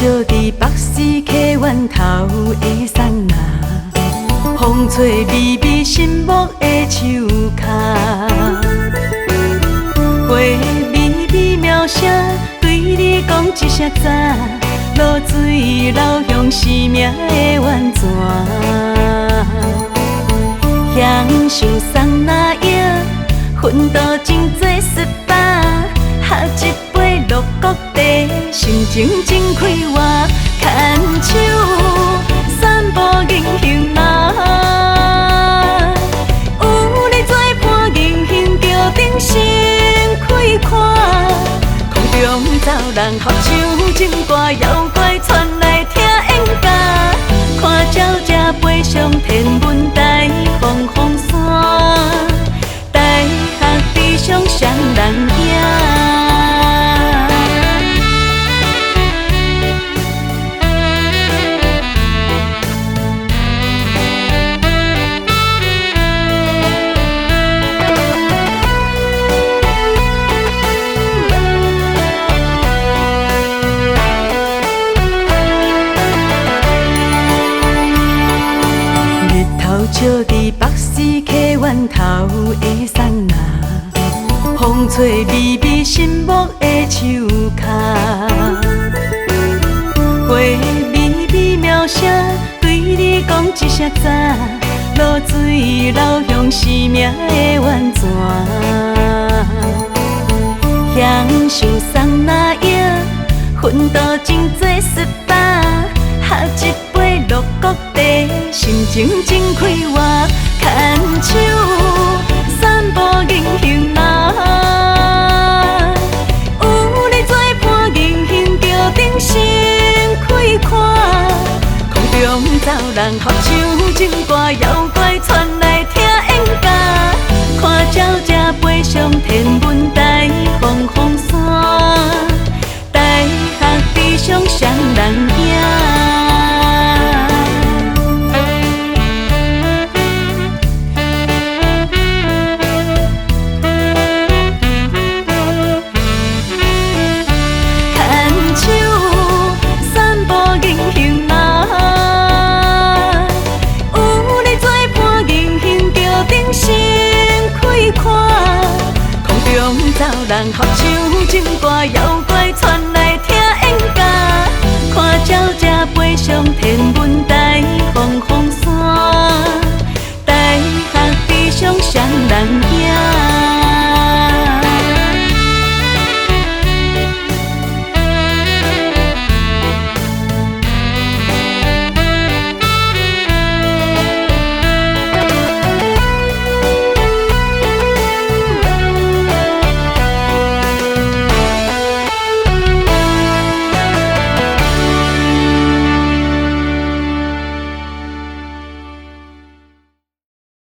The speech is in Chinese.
照伫北市溪源头的桑拿，风吹微微心木的树脚，花微微苗声对你讲一声早，露水流向生命的源泉，享受桑拿影，奋斗真多失败，喝一杯鹿角茶，心情真快活，牵手散步银杏林，有你作伴银杏桥顶心开看，空中走人合唱情歌，摇拐传来听演歌，看鸟只飞上天文台放风伞，大学地上双人影。照伫北市溪源头的桑拿，风吹微微心木的树脚，花微微苗声对你讲一声早，露水流向生命的源泉，享受桑拿影，奋斗真多失败，喝一杯鹿角茶，心情真快活，牵手散步银杏林，有你作伴银杏桥顶心开看，空中走人合唱情歌，摇拐传来听演歌，看鸟只飞上天文台放风伞，大学地上双人影。人合唱